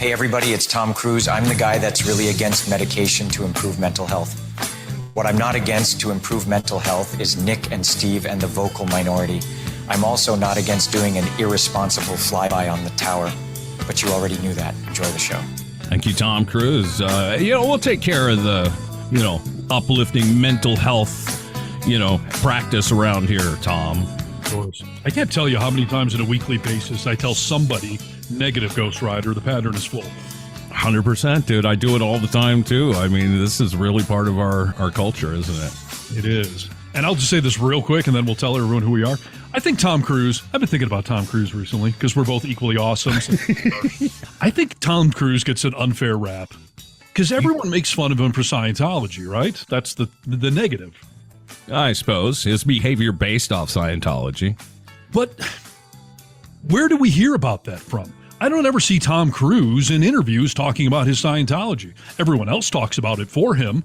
Hey everybody, it's Tom Cruise. I'm the guy that's really against medication to improve mental health. What I'm not against to improve mental health is Nick and Steve and the vocal minority. I'm also not against doing an irresponsible flyby on the tower. But you already knew that. Enjoy the show. Thank you, Tom Cruise. We'll take care of the, uplifting mental health, practice around here, Tom. Of course. I can't tell you how many times on a weekly basis I tell somebody negative Ghost Rider, the pattern is full. 100%, dude. I do it all the time, too. I mean, this is really part of our culture, isn't it? It is. And I'll just say this real quick, and then we'll tell everyone who we are. I think Tom Cruise, I've been thinking about Tom Cruise recently, because we're both equally awesome. I think Tom Cruise gets an unfair rap, because everyone makes fun of him for Scientology, right? That's the negative. I suppose. His behavior based off Scientology. But where do we hear about that from? I don't ever see Tom Cruise in interviews talking about his Scientology. Everyone else talks about it for him.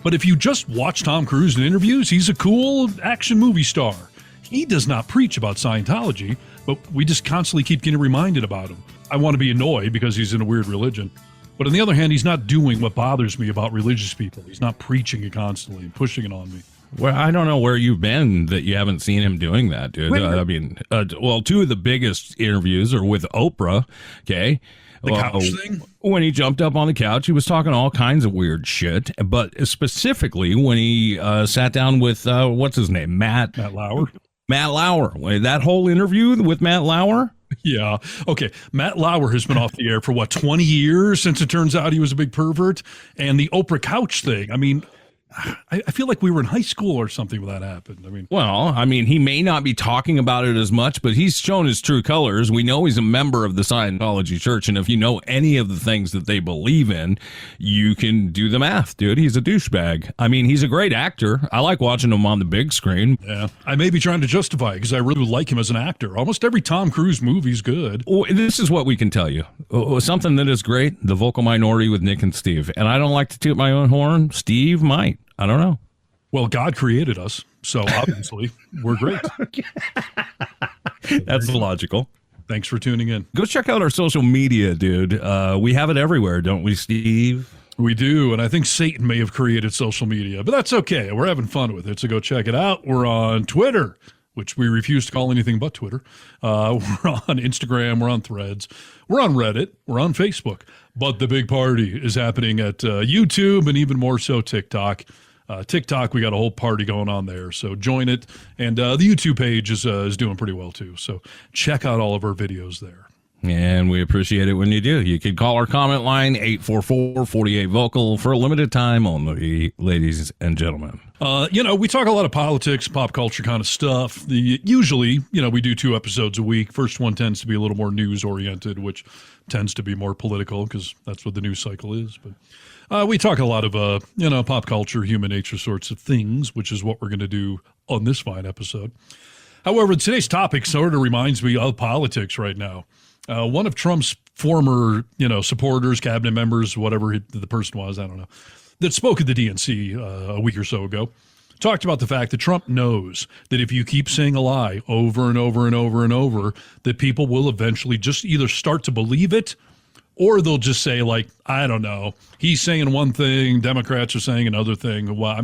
But if you just watch Tom Cruise in interviews, he's a cool action movie star. He does not preach about Scientology, but we just constantly keep getting reminded about him. I want to be annoyed because he's in a weird religion. But on the other hand, he's not doing what bothers me about religious people. He's not preaching it constantly and pushing it on me. Well, I don't know where you've been that you haven't seen him doing that, dude. Two of the biggest interviews are with Oprah, okay? The couch thing? When he jumped up on the couch, he was talking all kinds of weird shit. But specifically when he sat down with, what's his name? Matt Lauer. Matt Lauer. That whole interview with Matt Lauer? Yeah. Okay. Matt Lauer has been off the air for, 20 years since it turns out he was a big pervert? And the Oprah couch thing, I mean, I feel like we were in high school or something when that happened. He may not be talking about it as much, but he's shown his true colors. We know he's a member of the Scientology Church, and if you know any of the things that they believe in, you can do the math, dude. He's a douchebag. I mean, he's a great actor. I like watching him on the big screen. Yeah, I may be trying to justify it because I really like him as an actor. Almost every Tom Cruise movie's good. Oh, this is what we can tell you. Something that is great, the vocal minority with Nick and Steve. And I don't like to toot my own horn. Steve might. I don't know. Well, God created us, so obviously we're great. That's logical. Thanks for tuning in. Go check out our social media, dude. We have it everywhere, don't we, Steve? We do, and I think Satan may have created social media, but that's okay. We're having fun with it, so go check it out. We're on Twitter, which we refuse to call anything but Twitter. We're on Instagram. We're on Threads. We're on Reddit. We're on Facebook. But the big party is happening at YouTube and even more so TikTok. TikTok, we got a whole party going on there, so join it. And the YouTube page is doing pretty well, too. So check out all of our videos there. And we appreciate it when you do. You can call our comment line, 844-48-VOCAL, for a limited time only, ladies and gentlemen. We talk a lot of politics, pop culture kind of stuff. Usually, we do 2 episodes a week. First one tends to be a little more news-oriented, which tends to be more political because that's what the news cycle is. But we talk a lot of, pop culture, human nature sorts of things, which is what we're going to do on this fine episode. However, today's topic sort of reminds me of politics right now. One of Trump's former, supporters, cabinet members, whatever the person was, I don't know, that spoke at the DNC a week or so ago, talked about the fact that Trump knows that if you keep saying a lie over and over and over and over, that people will eventually just either start to believe it or they'll just say, I don't know, he's saying one thing, Democrats are saying another thing. Well,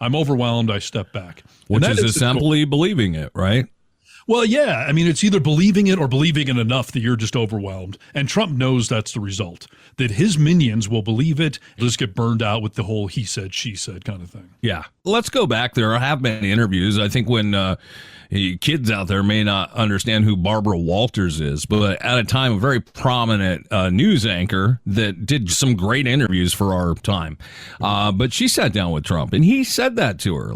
I'm overwhelmed, I step back. Which is simply believing it, right? Well, yeah. I mean, it's either believing it or believing it enough that you're just overwhelmed. And Trump knows that's the result, that his minions will believe it, just get burned out with the whole he said, she said kind of thing. Yeah. Let's go back. There have been interviews. I think when kids out there may not understand who Barbara Walters is, but at a time, a very prominent news anchor that did some great interviews for our time. But she sat down with Trump and he said that to her,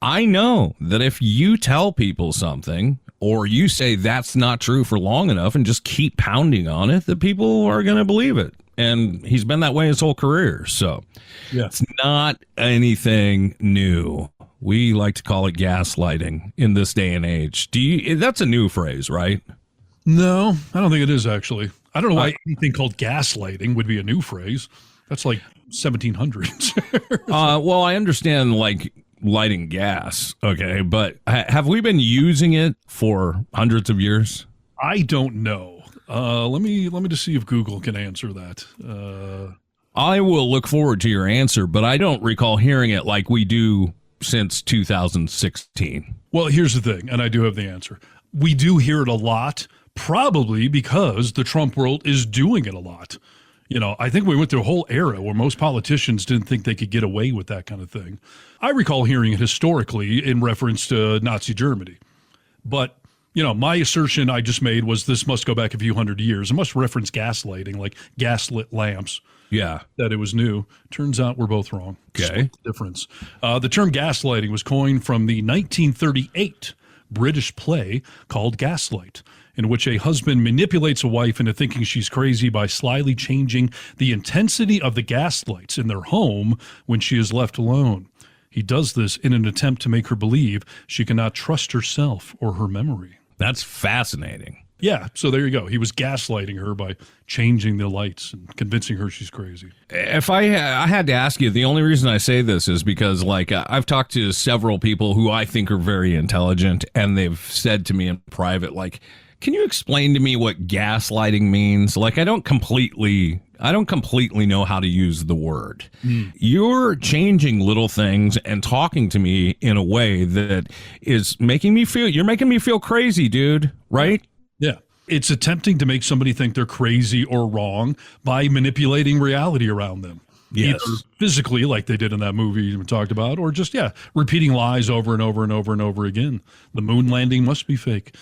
I know that if you tell people something or you say that's not true for long enough and just keep pounding on it, that people are going to believe it. And he's been that way his whole career. So yeah. It's not anything new. We like to call it gaslighting in this day and age. That's a new phrase, right? No, I don't think it is, actually. I don't know why anything called gaslighting would be a new phrase. That's like 1700s. Well, I understand lighting gas, okay, but have we been using it for hundreds of years? I don't know. Let me just see if Google can answer that. I will look forward to your answer, but I don't recall hearing it like we do since 2016. Well, here's the thing, and I do have the answer. We do hear it a lot, probably because the Trump world is doing it a lot. You know, I think we went through a whole era where most politicians didn't think they could get away with that kind of thing. I recall hearing it historically in reference to Nazi Germany. But, you know, my assertion I just made was this must go back a few hundred years. It must reference gaslighting, like gaslit lamps. Yeah. That it was new. Turns out we're both wrong. Okay. Split the difference. The term gaslighting was coined from the 1938 British play called Gaslight, in which a husband manipulates a wife into thinking she's crazy by slyly changing the intensity of the gaslights in their home when she is left alone. He does this in an attempt to make her believe she cannot trust herself or her memory. That's fascinating. Yeah, so there you go. He was gaslighting her by changing the lights and convincing her she's crazy. If I had to ask you, the only reason I say this is because, like, I've talked to several people who I think are very intelligent, and they've said to me in private, like, can you explain to me what gaslighting means? Like, I don't completely know how to use the word. You're changing little things and talking to me in a way that is you're making me feel crazy, dude, right? Yeah. It's attempting to make somebody think they're crazy or wrong by manipulating reality around them. Yes. Either physically, like they did in that movie we talked about, or just, repeating lies over and over and over and over again. The moon landing must be fake.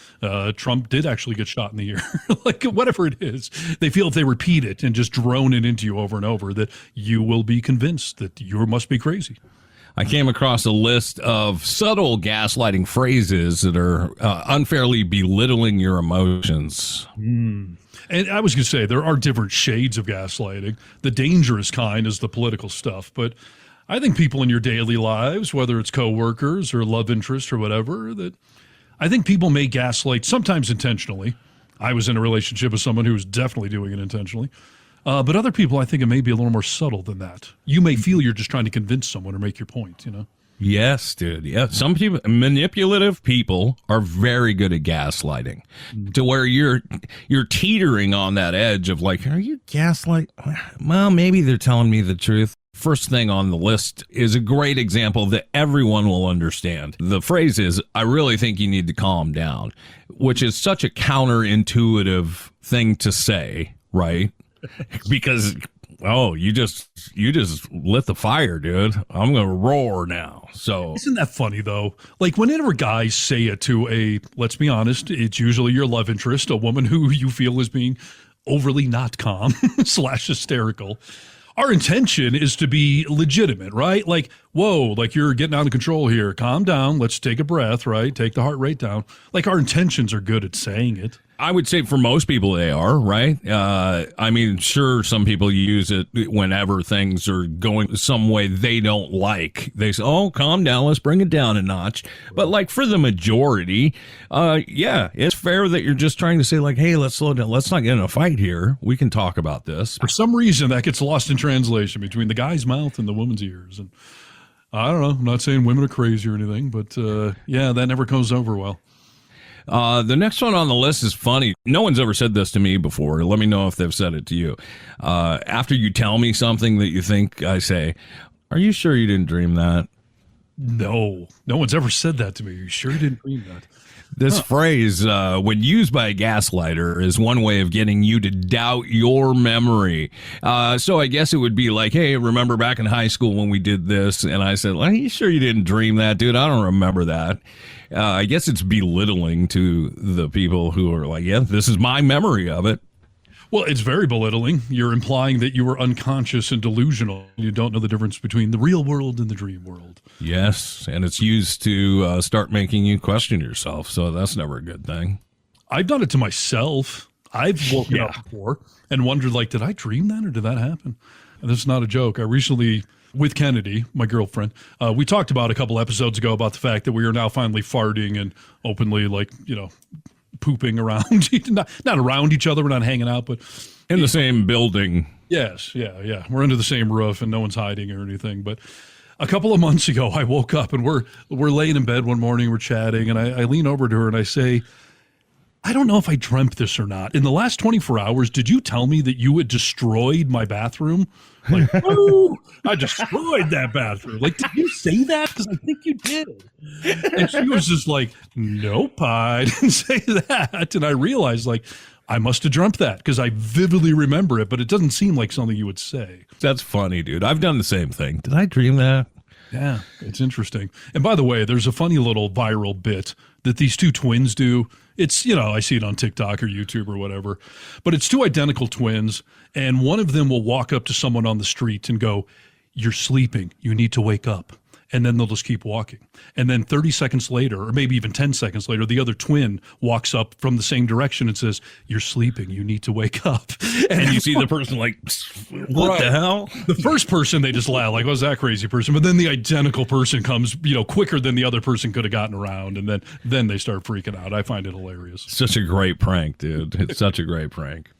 Trump did actually get shot in the ear. Like, whatever it is, they feel if they repeat it and just drone it into you over and over, that you will be convinced that you must be crazy. I came across a list of subtle gaslighting phrases that are unfairly belittling your emotions. And I was going to say, there are different shades of gaslighting. The dangerous kind is the political stuff. But I think people in your daily lives, whether it's coworkers or love interest or whatever, that I think people may gaslight, sometimes intentionally. I was in a relationship with someone who was definitely doing it intentionally. But other people, I think it may be a little more subtle than that. You may feel you're just trying to convince someone or make your point, you know? Yes, dude. Yeah. Some people, manipulative people, are very good at gaslighting to where you're teetering on that edge of like, are you gaslight? Well, maybe they're telling me the truth. First thing on the list is a great example that everyone will understand. The phrase is, I really think you need to calm down, which is such a counterintuitive thing to say, right? Because, you just lit the fire, dude. I'm going to roar now. So isn't that funny though? Like whenever guys say it to let's be honest, it's usually your love interest, a woman who you feel is being overly not calm / hysterical. Our intention is to be legitimate, right? Like, whoa, like you're getting out of control here. Calm down. Let's take a breath, right? Take the heart rate down. Like our intentions are good at saying it. I would say for most people they are, right? I mean, sure, some people use it whenever things are going some way they don't like. They say, oh, calm down, let's bring it down a notch. But like for the majority, it's fair that you're just trying to say like, hey, let's slow down. Let's not get in a fight here. We can talk about this. For some reason, that gets lost in translation between the guy's mouth and the woman's ears. And I don't know. I'm not saying women are crazy or anything, but that never comes over well. The next one on the list is funny. No one's ever said this to me before. Let me know if they've said it to you. After you tell me something that you think I say, are you sure you didn't dream that? No one's ever said that to me. You sure you didn't dream that? This phrase, when used by a gaslighter, is one way of getting you to doubt your memory. So I guess it would be like, hey, remember back in high school when we did this? And I said, are you sure you didn't dream that, dude? I don't remember that. I guess it's belittling to the people who are like, yeah, this is my memory of it. Well, it's very belittling. You're implying that you were unconscious and delusional. You don't know the difference between the real world and the dream world. Yes, and it's used to start making you question yourself, so that's never a good thing. I've done it to myself. I've woken up before and wondered, like, did I dream that or did that happen? And this is not a joke. I recently, with Kennedy, my girlfriend, we talked about a couple episodes ago about the fact that we are now finally farting and openly, like, pooping around, not around each other. We're not hanging out, but in the same building. Yes. Yeah. We're under the same roof and no one's hiding or anything. But a couple of months ago, I woke up and we're laying in bed one morning, we're chatting, and I lean over to her and I say, I don't know if I dreamt this or not. In the last 24 hours, did you tell me that you had destroyed my bathroom? Like, oh, I destroyed that bathroom. Like, did you say that? Because I think you did. And she was just like, nope, I didn't say that. And I realized, like, I must have dreamt that because I vividly remember it, but it doesn't seem like something you would say. That's funny, dude. I've done the same thing. Did I dream that? Yeah, it's interesting. And by the way, there's a funny little viral bit that these two twins do. It's, I see it on TikTok or YouTube or whatever, but it's two identical twins. And one of them will walk up to someone on the street and go, "You're sleeping. You need to wake up." And then they'll just keep walking. And then 30 seconds later, or maybe even 10 seconds later, the other twin walks up from the same direction and says, "You're sleeping. You need to wake up." And you see the person like, what the hell? The first person, they just laugh like, "What's that crazy person?" But then the identical person comes, quicker than the other person could have gotten around. And then they start freaking out. I find it hilarious. Such a great prank, dude. It's such a great prank.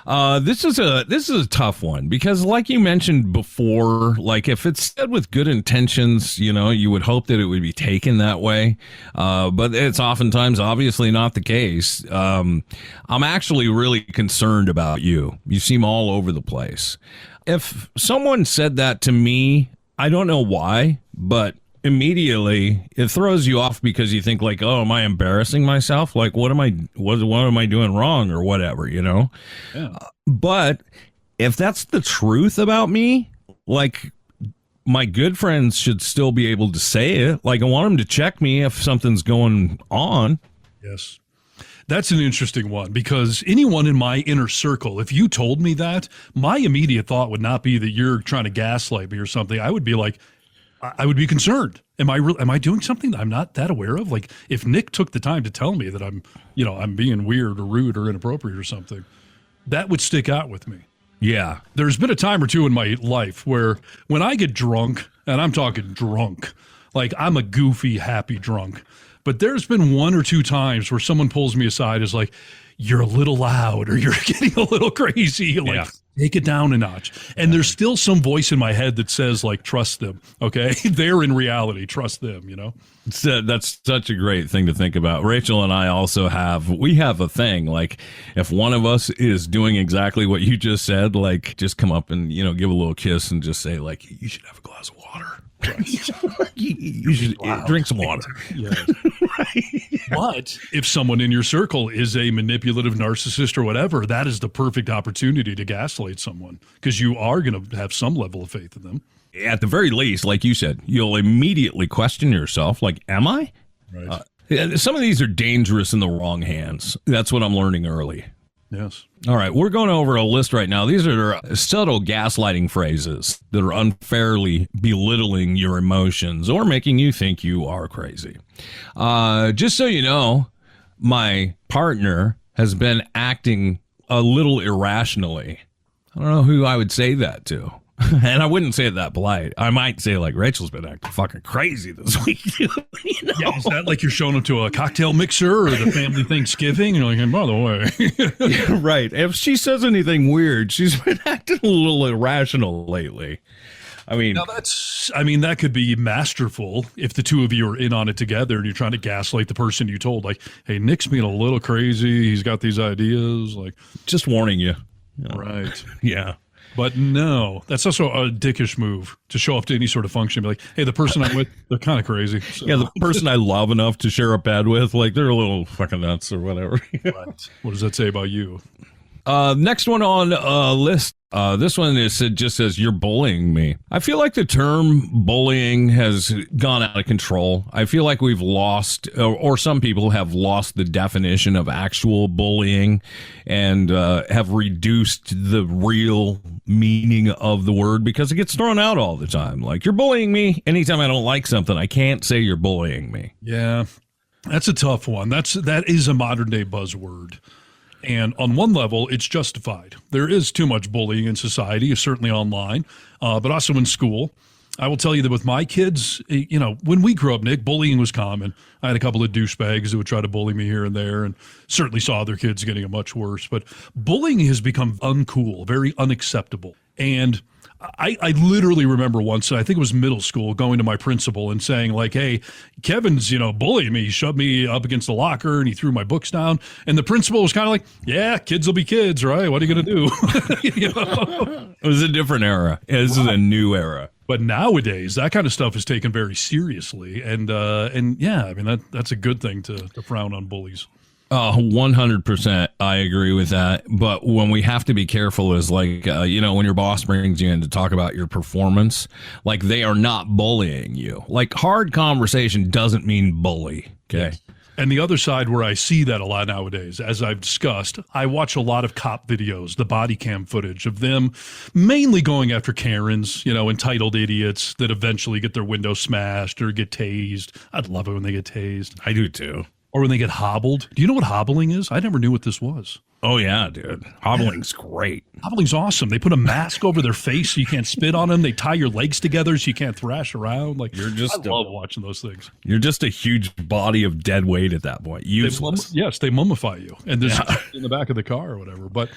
This is a tough one because, like you mentioned before, like if it's said with good intentions, you would hope that it would be taken that way, but it's oftentimes obviously not the case. I'm actually really concerned about you. You seem all over the place. If someone said that to me, I don't know why, but immediately it throws you off because you think like, oh, am I embarrassing myself? Like, what am I doing wrong or whatever, Yeah. But if that's the truth about me, like my good friends should still be able to say it. Like I want them to check me if something's going on. Yes. That's an interesting one because anyone in my inner circle, if you told me that, my immediate thought would not be that you're trying to gaslight me or something. I would be like, I would be concerned. Am I doing something that I'm not that aware of? Like if Nick took the time to tell me that I'm being weird or rude or inappropriate or something, that would stick out with me. Yeah. There's been a time or two in my life where when I get drunk, and I'm talking drunk, like I'm a goofy, happy drunk, but there's been one or two times where someone pulls me aside is like, "You're a little loud," or "You're getting a little crazy." Like, take it down a notch. And there's still some voice in my head that says, like, trust them. Okay. They're in reality. Trust them, That's such a great thing to think about. Rachel and I also have a thing. Like if one of us is doing exactly what you just said, like just come up and, give a little kiss and just say like, "You should have a glass of water." You should drink some water. Yes. Right. But if someone in your circle is a manipulative narcissist or whatever, that is the perfect opportunity to gaslight someone because you are going to have some level of faith in them. At the very least, like you said, you'll immediately question yourself. Like, am I? Right. Some of these are dangerous in the wrong hands. That's what I'm learning early. Yes. All right, we're going over a list right now. These are subtle gaslighting phrases that are unfairly belittling your emotions or making you think you are crazy. Just so you know, my partner has been acting a little irrationally. I don't know who I would say that to. And I wouldn't say it that polite. I might say like, "Rachel's been acting fucking crazy this week." Yeah, is that like you're showing up to a cocktail mixer or the family Thanksgiving? You're like, "And by the way." Yeah, right. If she says anything weird, she's been acting a little irrational lately. Now that could be masterful if the two of you are in on it together and you're trying to gaslight the person you told. Like, "Hey, Nick's being a little crazy. He's got these ideas." Like, just warning you. Right. Yeah. But no, that's also a dickish move to show up to any sort of function. Be like, "Hey, the person I'm with, they're kind of crazy." So. Yeah, the person I love enough to share a bed with, like they're a little fucking nuts or whatever. Right. What does that say about you? Next one on list. This one just says, "You're bullying me." I feel like the term bullying has gone out of control. I feel like we've lost, or some people have lost the definition of actual bullying and have reduced the real meaning of the word because it gets thrown out all the time. Like, "You're bullying me." Anytime I don't like something, I can't say "you're bullying me." Yeah, that's a tough one. That is a modern day buzzword. And on one level, it's justified. There is too much bullying in society, certainly online, but also in school. I will tell you that with my kids, when we grew up, Nick, bullying was common. I had a couple of douchebags who would try to bully me here and there, and certainly saw other kids getting it much worse. But bullying has become uncool, very unacceptable. And I literally remember once, I think it was middle school, going to my principal and saying like, hey, Kevin's, bullying me. He shoved me up against the locker and he threw my books down. And the principal was kind of like, yeah, kids will be kids, right? What are you going to do? It was a different era. This is a new era. But nowadays, that kind of stuff is taken very seriously. And yeah, I mean, that's a good thing to frown on bullies. 100%. I agree with that. But when we have to be careful is like, when your boss brings you in to talk about your performance, like they are not bullying you. Like hard conversation doesn't mean bully. Okay. Yes. And the other side where I see that a lot nowadays, as I've discussed, I watch a lot of cop videos, the body cam footage of them mainly going after Karens, entitled idiots that eventually get their window smashed or get tased. I'd love it when they get tased. I do too. Or when they get hobbled. Do you know what hobbling is? I never knew what this was. Oh, yeah, dude. Hobbling's great. Hobbling's awesome. They put a mask over their face so you can't spit on them. They tie your legs together so you can't thrash around. Like, I love watching those things. You're just a huge body of dead weight at that point. Useless. Yes, they mummify you. And there's in the back of the car or whatever. But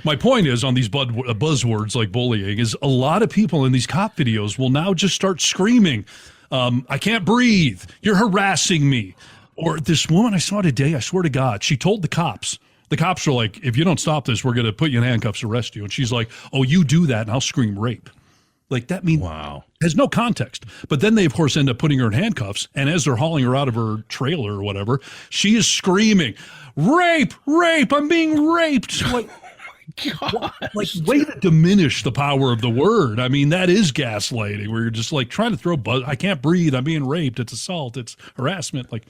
my point is on these buzzwords like bullying is a lot of people in these cop videos will now just start screaming, I can't breathe. You're harassing me. Or this woman I saw today, I swear to God, she told the cops are like, if you don't stop this, we're going to put you in handcuffs, arrest you. And she's like, oh, you do that and I'll scream rape. Like that means wow. Has no context. But then they, of course, end up putting her in handcuffs. And as they're hauling her out of her trailer or whatever, she is screaming, rape, I'm being raped. Like, God. Like, way to diminish the power of the word. I mean, that is gaslighting where you're just like trying to throw I can't breathe. I'm being raped. It's assault. It's harassment. Like,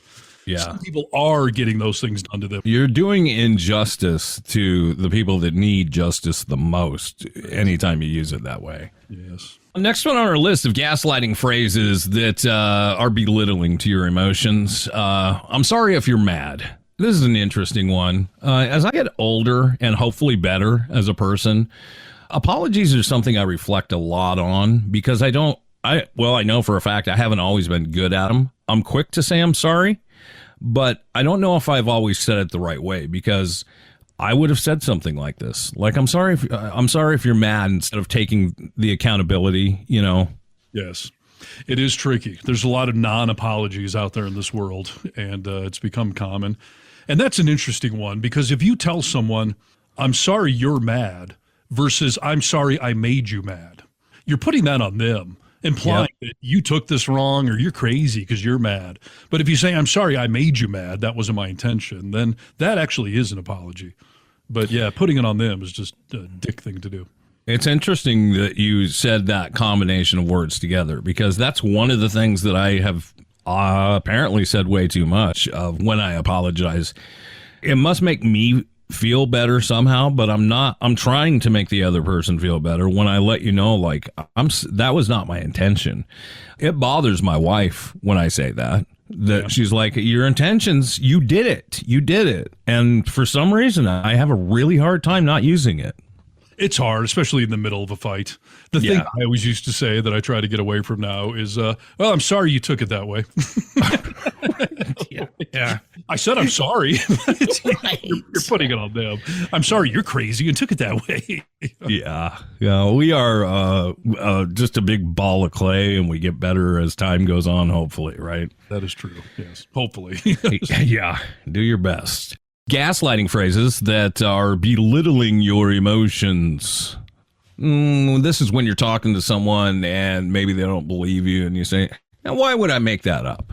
yeah. Some people are getting those things done to them. You're doing injustice to the people that need justice the most anytime you use it that way. Yes. Next one on our list of gaslighting phrases that are belittling to your emotions. I'm sorry if you're mad. This is an interesting one. As I get older and hopefully better as a person, apologies are something I reflect a lot on because I know for a fact I haven't always been good at them. I'm quick to say I'm sorry, but I don't know if I've always said it the right way because I would have said something like this. Like, I'm sorry if you're mad instead of taking the accountability, Yes. It is tricky. There's a lot of non-apologies out there in this world, and it's become common. And that's an interesting one because if you tell someone, I'm sorry you're mad versus I'm sorry I made you mad, you're putting that on them, implying that you took this wrong or you're crazy because you're mad. But if you say, I'm sorry I made you mad, that wasn't my intention, then that actually is an apology. But yeah, putting it on them is just a dick thing to do. It's interesting that you said that combination of words together because that's one of the things that I have apparently said way too much of when I apologize. It must make me feel better somehow, but I'm trying to make the other person feel better when I let you know, like, that was not my intention. It bothers my wife when I say that she's like, your intentions, you did it. And for some reason, I have a really hard time not using it. It's hard, especially in the middle of a fight. The thing I always used to say that I try to get away from now is, well, I'm sorry you took it that way. Yeah. I said I'm sorry. Right. You're putting it on them. I'm sorry you're crazy and took it that way. Yeah. We are just a big ball of clay, and we get better as time goes on, hopefully, right? That is true, yes. Hopefully. Yeah. Do your best. Gaslighting phrases that are belittling your emotions. This is when you're talking to someone and maybe they don't believe you and you say, now why would I make that up?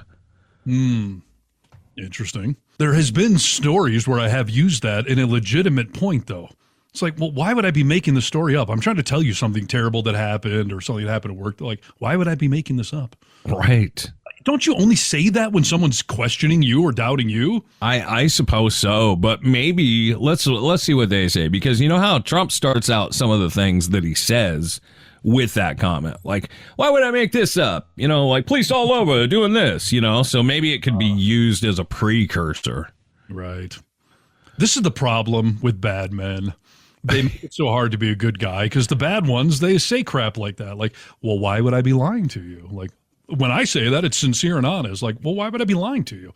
Interesting. There has been stories where I have used that in a legitimate point, though. It's like, well, why would I be making the story up? I'm trying to tell you something terrible that happened or something that happened at work. Like, why would I be making this up? Right. Don't you only say that when someone's questioning you or doubting you? I suppose so, but maybe let's see what they say, because you know how Trump starts out some of the things that he says with that comment, like, why would I make this up? Like, police all over doing this, so maybe it could be used as a precursor. Right. This is the problem with bad men. They make it so hard to be a good guy because the bad ones, they say crap like that. Like, well, why would I be lying to you? Like, when I say that, it's sincere and honest. Like, well, why would I be lying to you?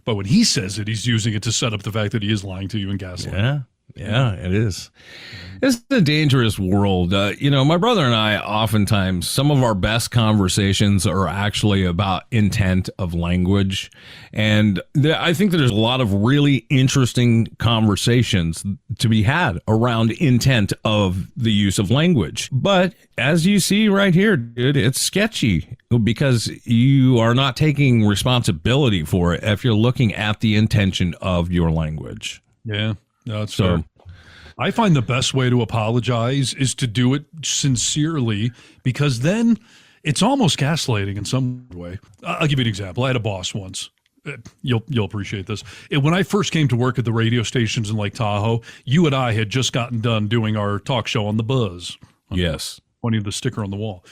But when he says it, he's using it to set up the fact that he is lying to you and gaslighting. Yeah, it is. It's a dangerous world. My brother and I, oftentimes, some of our best conversations are actually about intent of language. And I think there's a lot of really interesting conversations to be had around intent of the use of language. But as you see right here, dude, it's sketchy because you are not taking responsibility for it if you're looking at the intention of your language. Yeah, that's fair. I find the best way to apologize is to do it sincerely, because then it's almost gaslighting in some way. I'll give you an example. I had a boss once. You'll appreciate this. When I first came to work at the radio stations in Lake Tahoe, you and I had just gotten done doing our talk show on The Buzz. Yes. Pointing the sticker on the wall.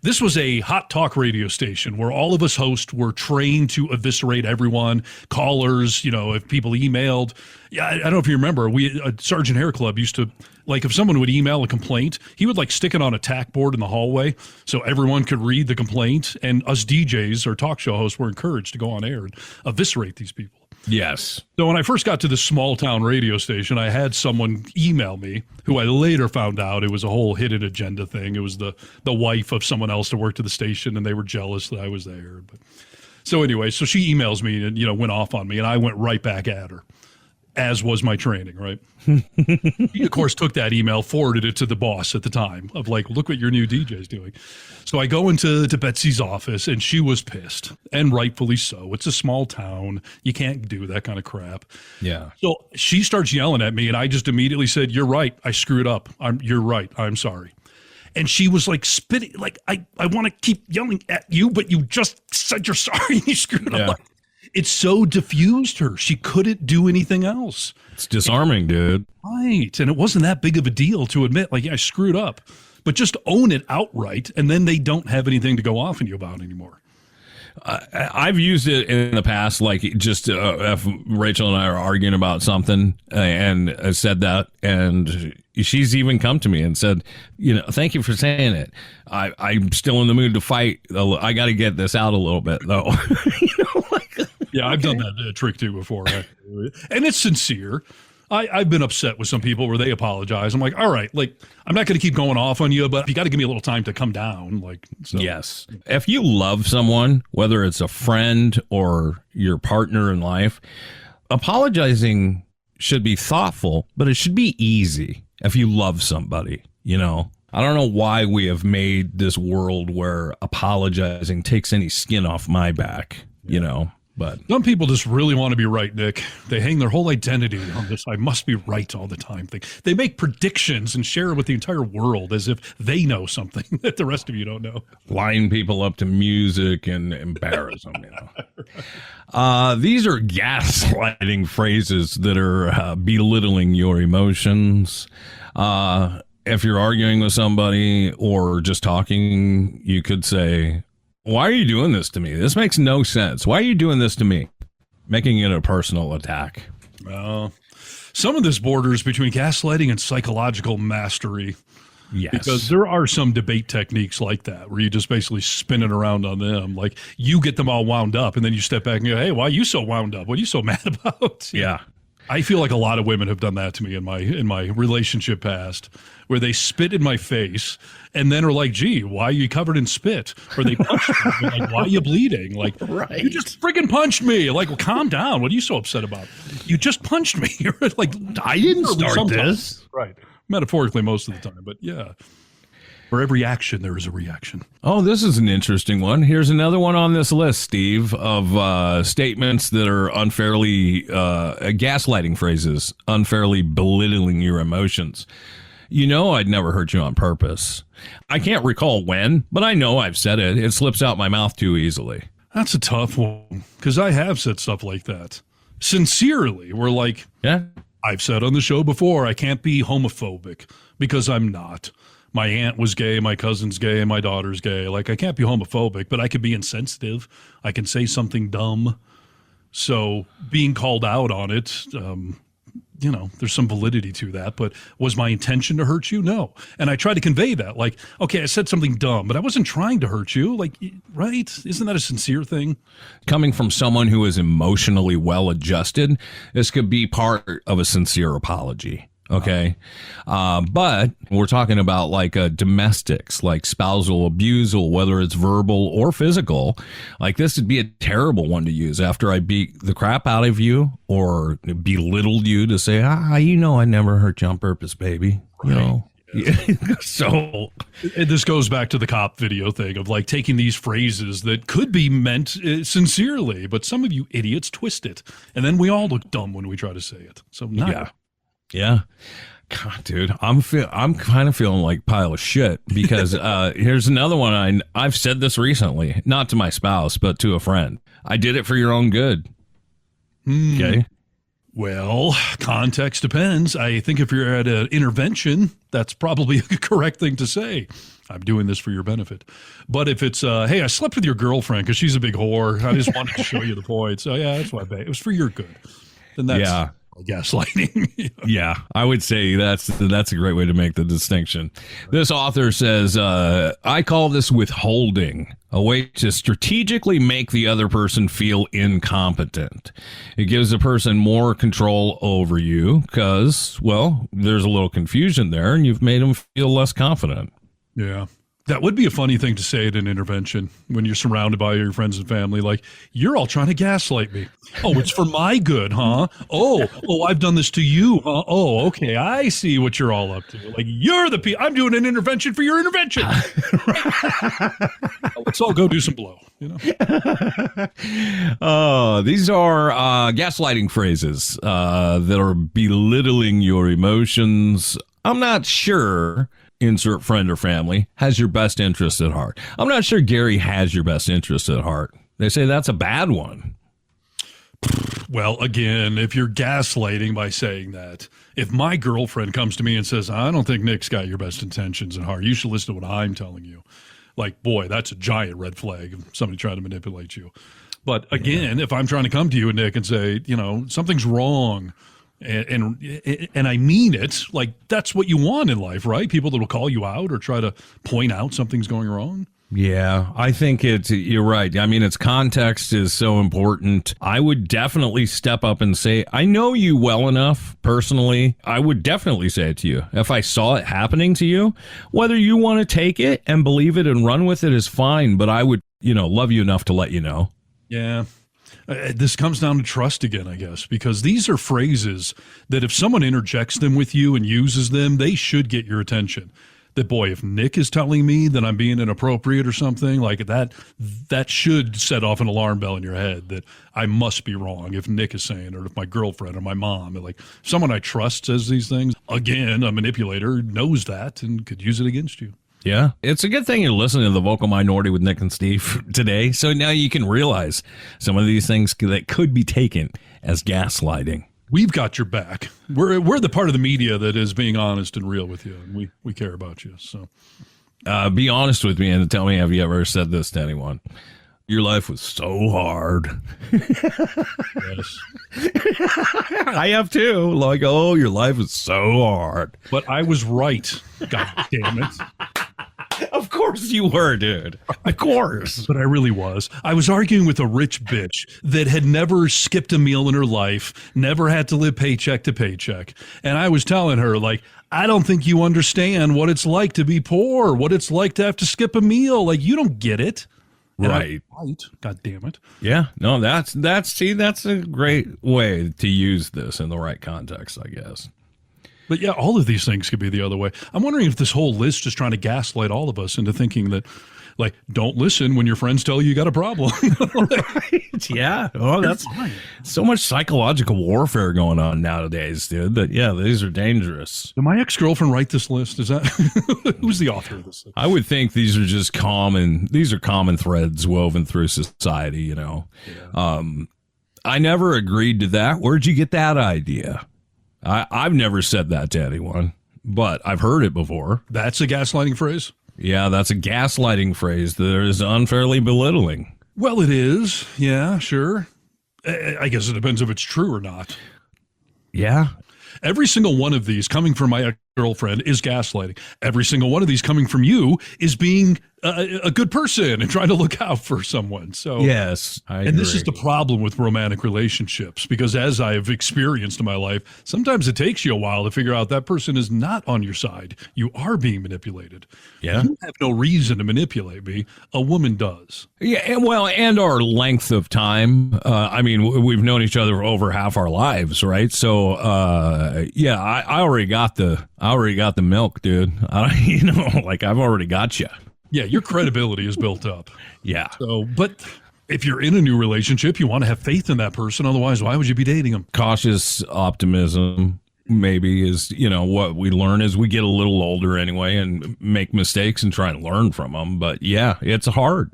This was a hot talk radio station where all of us hosts were trained to eviscerate everyone, callers, if people emailed. Yeah, I don't know if you remember, Sergeant Hair Club used to, if someone would email a complaint, he would stick it on a tack board in the hallway so everyone could read the complaint, and us DJs or talk show hosts were encouraged to go on air and eviscerate these people. Yes. So when I first got to this small town radio station, I had someone email me, who I later found out it was a whole hidden agenda thing. It was the wife of someone else that worked at the station, and they were jealous that I was there. But so anyway, so she emails me and went off on me, and I went right back at her, as was my training, right? He, of course, took that email, forwarded it to the boss at the time of look what your new DJ's doing. So I go into Betsy's office, and she was pissed, and rightfully so. It's a small town. You can't do that kind of crap. Yeah. So she starts yelling at me, and I just immediately said, "You're right. I screwed up. You're right. I'm sorry." And she was spitting, I want to keep yelling at you, but you just said you're sorry. You screwed up. It so diffused her. She couldn't do anything else. It's disarming, dude. Right. And it wasn't that big of a deal to admit, I screwed up. But just own it outright, and then they don't have anything to go off on you about anymore. I've used it in the past, if Rachel and I are arguing about something and I said that, and she's even come to me and said, thank you for saying it. I'm still in the mood to fight. I got to get this out a little bit, though. Yeah, I've done that trick too before. And it's sincere. I've been upset with some people where they apologize. I'm like, all right, I'm not going to keep going off on you, but you got to give me a little time to come down. So. Yes. If you love someone, whether it's a friend or your partner in life, apologizing should be thoughtful, but it should be easy if you love somebody, I don't know why we have made this world where apologizing takes any skin off my back, But some people just really want to be right, Nick. They hang their whole identity on this "I must be right all the time" thing. They make predictions and share it with the entire world as if they know something that the rest of you don't know. Line people up to music and embarrass them. These are gaslighting phrases that are belittling your emotions. If you're arguing with somebody or just talking, you could say, "Why are you doing this to me? This makes no sense. Why are you doing this to me?" Making it a personal attack. Some of this borders between gaslighting and psychological mastery. Yes. Because there are some debate techniques like that where you just basically spin it around on them. You get them all wound up, and then you step back and go, "Hey, why are you so wound up? What are you so mad about?" Yeah. I feel like a lot of women have done that to me in my relationship past, where they spit in my face and then are like, "Gee, why are you covered in spit?" Or they punch me, "Why are you bleeding?" Right. "You just friggin' punched me." Well, calm down. What are you so upset about? You just punched me. You're I didn't start this. Right. Metaphorically most of the time, but yeah. For every action, there is a reaction. Oh, this is an interesting one. Here's another one on this list, Steve, of statements that are unfairly, gaslighting phrases, unfairly belittling your emotions. I'd never hurt you on purpose. I can't recall when, but I know I've said it. It slips out my mouth too easily. That's a tough one, because I have said stuff like that. Sincerely, we're yeah. I've said on the show before, I can't be homophobic, because I'm not. My aunt was gay, my cousin's gay, my daughter's gay. I can't be homophobic, but I can be insensitive. I can say something dumb. So being called out on it, there's some validity to that. But was my intention to hurt you? No. And I try to convey that. Okay, I said something dumb, but I wasn't trying to hurt you. Right? Isn't that a sincere thing? Coming from someone who is emotionally well-adjusted, this could be part of a sincere apology. Okay. But we're talking about like domestics, like spousal abusal, whether it's verbal or physical. Like this would be a terrible one to use after I beat the crap out of you or belittled you to say, I never hurt you on purpose, baby. You know. So this goes back to the cop video thing of like taking these phrases that could be meant sincerely, but some of you idiots twist it. And then we all look dumb when we try to say it. So Yeah. God, dude, I'm kind of feeling like pile of shit because here's another one. I've said this recently, not to my spouse, but to a friend. I did it for your own good. Okay. Well, context depends. I think if you're at an intervention, that's probably a correct thing to say. I'm doing this for your benefit. But if it's, hey, I slept with your girlfriend because she's a big whore. I just wanted to show you the point. So yeah, that's why it was for your good. Then that's gaslighting. Yeah, I would say that's a great way to make the distinction. This author says, I call this withholding, a way to strategically make the other person feel incompetent. It gives the person more control over you because, well, there's a little confusion there and you've made them feel less confident. Yeah. That would be a funny thing to say at an intervention when you're surrounded by your friends and family. Like, you're all trying to gaslight me. Oh, it's for my good, huh? Oh, I've done this to you, huh? Oh, okay, I see what you're all up to. Like, you're the I'm doing an intervention for your intervention. Let's all go do some blow, you know? These are gaslighting phrases that are belittling your emotions. I'm not sure... insert friend or family, has your best interest at heart. I'm not sure Gary has your best interest at heart. They say that's a bad one. Well, again, if you're gaslighting by saying that, if my girlfriend comes to me and says, I don't think Nick's got your best intentions at heart, you should listen to what I'm telling you. Like, boy, that's a giant red flag of somebody trying to manipulate you. But again, if I'm trying to come to you, Nick, and say, something's wrong, and I mean it, like that's what you want in life, right? People that will call you out or try to point out something's going wrong. Yeah, I think you're right. I mean, its context is so important. I would definitely step up and say, I know you well enough personally. I would definitely say it to you. If I saw it happening to you, whether you want to take it and believe it and run with it is fine. But I would, love you enough to let you know. Yeah. This comes down to trust again, I guess, because these are phrases that if someone interjects them with you and uses them, they should get your attention. That, boy, if Nick is telling me that I'm being inappropriate or something like that, that should set off an alarm bell in your head that I must be wrong if Nick is saying, or if my girlfriend or my mom, like someone I trust says these things. Again, a manipulator knows that and could use it against you. Yeah, it's a good thing you're listening to The Vocal Minority with Nick and Steve today. So now you can realize some of these things that could be taken as gaslighting. We've got your back. We're the part of the media that is being honest and real with you, and we care about you. So be honest with me and tell me, have you ever said this to anyone? Your life was so hard. Yes. I have too. Like, your life is so hard. But I was right. God damn it. Of course you were, dude. Of course. But I really was. I was arguing with a rich bitch that had never skipped a meal in her life, never had to live paycheck to paycheck. And I was telling her, like, I don't think you understand what it's like to be poor, what it's like to have to skip a meal. Like, you don't get it. Right. Right. God damn it. Yeah. No, that's a great way to use this in the right context, I guess. But yeah, all of these things could be the other way. I'm wondering if this whole list is trying to gaslight all of us into thinking that, like, don't listen when your friends tell you got a problem. Right. Yeah. Oh, that's so much psychological warfare going on nowadays, dude. That, yeah, these are dangerous. Did my ex-girlfriend write this list? Is that who's the author of this list? I would think these are common threads woven through society, Yeah. I never agreed to that. Where'd you get that idea? I've never said that to anyone, but I've heard it before. That's a gaslighting phrase? Yeah, that's a gaslighting phrase that is unfairly belittling. Well, it is. Yeah, sure. I guess it depends if it's true or not. Yeah. Every single one of these coming from my girlfriend is gaslighting. Every single one of these coming from you is being a good person and trying to look out for someone. So yes, I agree. And this is the problem with romantic relationships, because as I've experienced in my life, sometimes it takes you a while to figure out that person is not on your side. You are being manipulated. Yeah. You have no reason to manipulate me. A woman does. Yeah, and our length of time. I mean, we've known each other for over half our lives, right? So, I already got the milk, dude. I've already got you. Yeah, your credibility is built up. Yeah. So, but if you're in a new relationship, you want to have faith in that person. Otherwise, why would you be dating them? Cautious optimism maybe is, what we learn as we get a little older anyway and make mistakes and try and learn from them. But yeah, it's hard.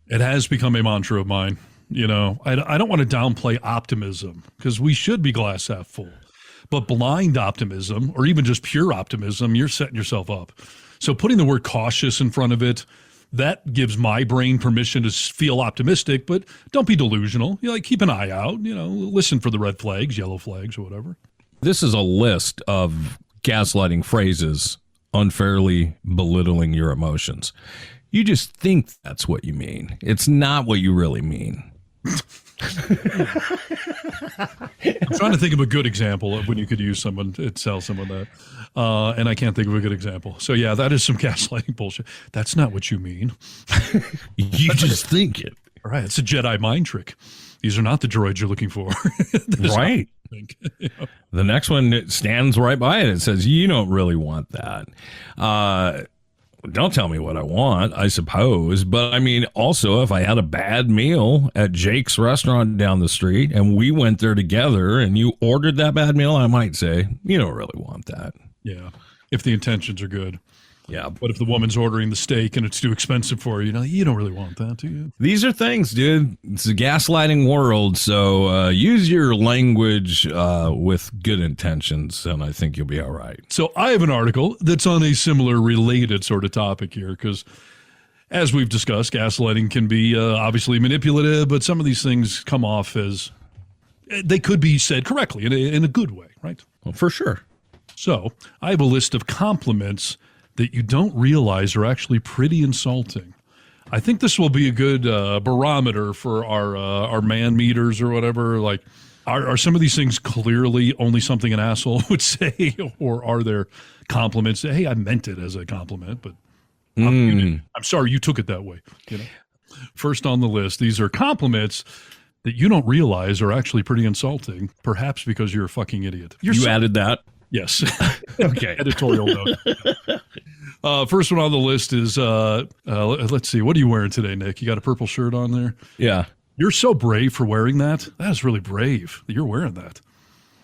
It has become a mantra of mine. I don't want to downplay optimism, because we should be glass half full. But blind optimism, or even just pure optimism, you're setting yourself up. So putting the word cautious in front of it, that gives my brain permission to feel optimistic, but don't be delusional. Keep an eye out, listen for the red flags, yellow flags, or whatever. This is a list of gaslighting phrases unfairly belittling your emotions. You just think that's what you mean. It's not what you really mean. I'm trying to think of a good example of when you could use someone to tell someone that. And I can't think of a good example. So yeah, that is some gaslighting bullshit. That's not what you mean. You just think it. All right. It's a Jedi mind trick. These are not the droids you're looking for. Right. The next one, it stands right by it. It says, you don't really want that. Don't tell me what I want, I suppose. But I mean, also, if I had a bad meal at Jake's restaurant down the street and we went there together and you ordered that bad meal, I might say, you don't really want that. Yeah. If the intentions are good. Yeah. But if the woman's ordering the steak and it's too expensive for you, you don't really want that, do you? These are things, dude. It's a gaslighting world. So use your language with good intentions, and I think you'll be all right. So I have an article that's on a similar related sort of topic here, because as we've discussed, gaslighting can be obviously manipulative, but some of these things come off as they could be said correctly in a good way, right? Well, for sure. So I have a list of compliments that you don't realize are actually pretty insulting. I think this will be a good barometer for our man meters or whatever. Like, are some of these things clearly only something an asshole would say, or are there compliments that, hey, I meant it as a compliment, but I'm sorry you took it that way. First on the list, these are compliments that you don't realize are actually pretty insulting, perhaps because you're a fucking idiot. You added that? Yes. Okay. Editorial note. First one on the list is, let's see, what are you wearing today, Nick? You got a purple shirt on there? Yeah. You're so brave for wearing that. That is really brave that you're wearing that.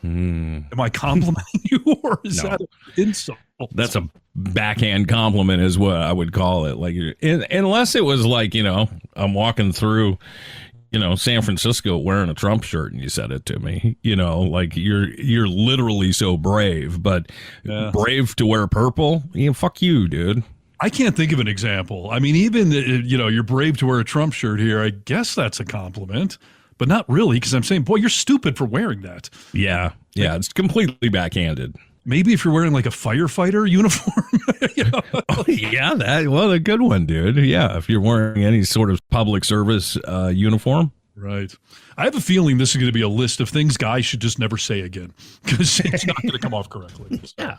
Am I complimenting you, or is that an insult? That's a backhand compliment is what I would call it. Like, unless it was like, I'm walking through, San Francisco wearing a Trump shirt and you said it to me, like you're literally so brave, but brave to wear purple, fuck you, dude. I can't think of an example. I mean, even, you're brave to wear a Trump shirt here. I guess that's a compliment, but not really, because I'm saying, boy, you're stupid for wearing that. Yeah. Yeah. It's completely backhanded. Maybe if you're wearing like a firefighter uniform. Oh, yeah, a good one, dude. Yeah, if you're wearing any sort of public service uniform. Right. I have a feeling this is going to be a list of things guys should just never say again, because it's not going to come off correctly. Yeah.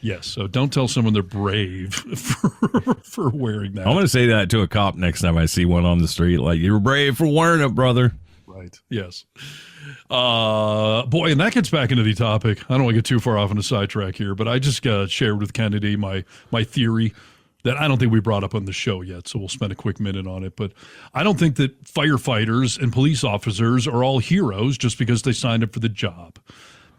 Yes, so don't tell someone they're brave for wearing that. I'm going to say that to a cop next time I see one on the street. Like, you're brave for wearing it, brother. Right. Yes. Boy, and that gets back into the topic. I don't want to get too far off on a sidetrack here, but I just shared with Kennedy my theory that I don't think we brought up on the show yet, so we'll spend a quick minute on it. But I don't think that firefighters and police officers are all heroes just because they signed up for the job.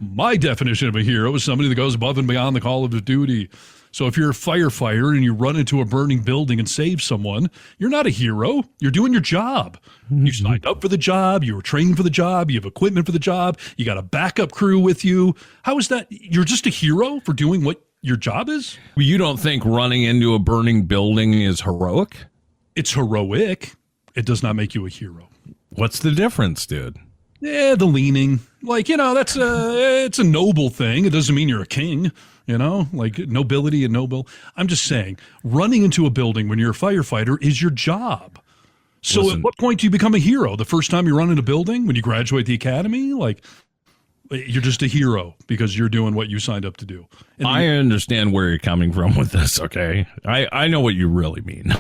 My definition of a hero is somebody that goes above and beyond the call of duty. So if you're a firefighter and you run into a burning building and save someone, you're not a hero. You're doing your job. You signed up for the job. You were trained for the job. You have equipment for the job. You got a backup crew with you. How is that? You're just a hero for doing what your job is? You don't think running into a burning building is heroic? It's heroic. It does not make you a hero. What's the difference, dude? Yeah, the leaning. Like, that's it's a noble thing. It doesn't mean you're a king. you know, like nobility and noble. I'm just saying, running into a building when you're a firefighter is your job. So Listen, at what point do you become a hero? The first time you run in a building, when you graduate the academy? Like, you're just a hero because you're doing what you signed up to do. And I understand where you're coming from with this, okay? I know what you really mean.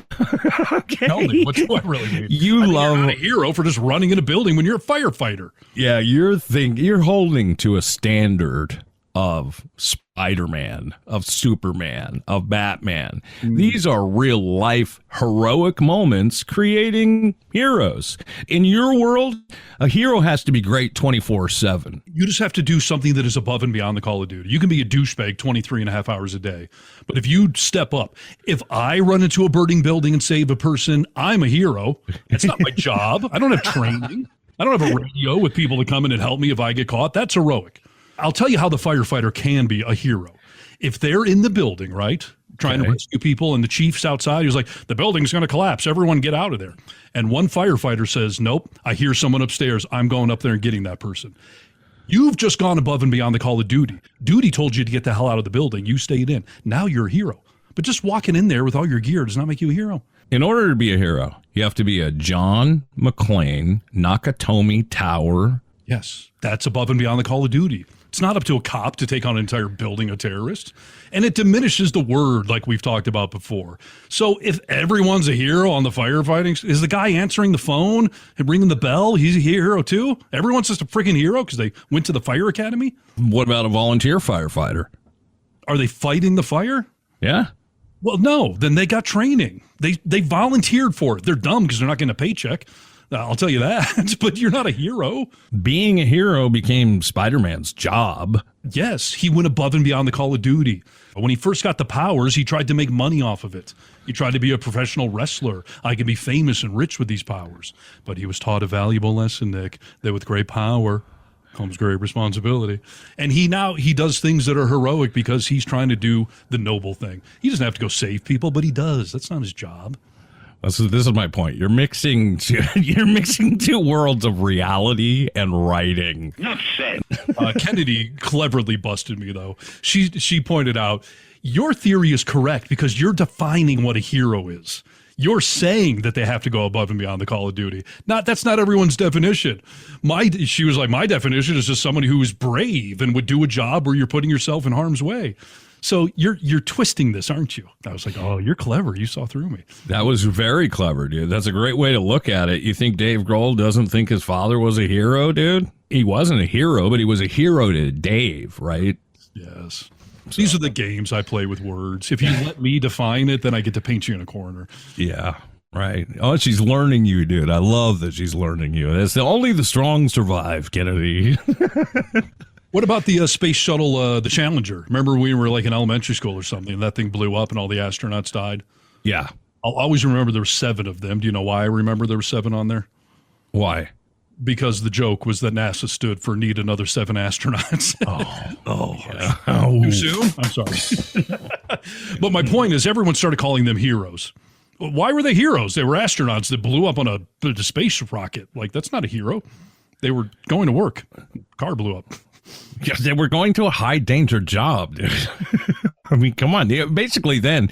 Okay. tell me, what do I really mean? You're not a hero for just running in a building when you're a firefighter. Yeah, you're holding to a standard of Spider-Man, of Superman, of Batman. These are real life heroic moments creating heroes. In your world, a hero has to be great 24/7. You just have to do something that is above and beyond the Call of Duty. You can be a douchebag 23 and a half hours a day. But if you step up, if I run into a burning building and save a person, I'm a hero. It's not my job. I don't have training. I don't have a radio with people to come in and help me if I get caught. That's heroic. I'll tell you how the firefighter can be a hero. If they're in the building, right, trying to rescue people, and the chief's outside, he's like, the building's going to collapse. Everyone get out of there. And one firefighter says, nope, I hear someone upstairs. I'm going up there and getting that person. You've just gone above and beyond the Call of Duty. Duty told you to get the hell out of the building. You stayed in. Now you're a hero. But just walking in there with all your gear does not make you a hero. In order to be a hero, you have to be a John McClane, Nakatomi Tower. Yes, that's above and beyond the Call of Duty. It's not up to a cop to take on an entire building of terrorists. And it diminishes the word like we've talked about before. So if everyone's a hero on the firefighting, is the guy answering the phone and ringing the bell? He's a hero too? Everyone's just a freaking hero because they went to the fire academy? What about a volunteer firefighter? Are they fighting the fire? Yeah. Well, no. Then they got training. They volunteered for it. They're dumb because they're not getting a paycheck. I'll tell you that, but you're not a hero. Being a hero became Spider-Man's job. Yes, he went above and beyond the Call of Duty. When he first got the powers, he tried to make money off of it. He tried to be a professional wrestler. I can be famous and rich with these powers. But he was taught a valuable lesson, Nick, that with great power comes great responsibility. And he does things that are heroic because he's trying to do the noble thing. He doesn't have to go save people, but he does. That's not his job. This is my point. You're mixing two worlds of reality and writing. Enough said. Kennedy cleverly busted me, though. She pointed out, your theory is correct because you're defining what a hero is. You're saying that they have to go above and beyond the Call of Duty. That's not everyone's definition. She was like, my definition is just someone who is brave and would do a job where you're putting yourself in harm's way. So you're twisting this, aren't you? I was like, oh, you're clever. You saw through me. That was very clever, dude. That's a great way to look at it. You think Dave Grohl doesn't think his father was a hero, dude? He wasn't a hero, but he was a hero to Dave, right? Yes. These are the games I play with words. If you let me define it, then I get to paint you in a corner. Yeah, right. Oh, she's learning you, dude. I love that she's learning you. Only the strong survive, Kennedy. What about the space shuttle, the Challenger? Remember we were like in elementary school or something, and that thing blew up and all the astronauts died? Yeah. I'll always remember there were 7 of them. Do you know why I remember there were 7 on there? Why? Because the joke was that NASA stood for need another 7 astronauts. Oh. Too soon? I'm sorry. But my point is everyone started calling them heroes. Why were they heroes? They were astronauts that blew up on a space rocket. Like, that's not a hero. They were going to work. Car blew up. Yeah, they were going to a high danger job, dude. I mean, come on. Basically, then,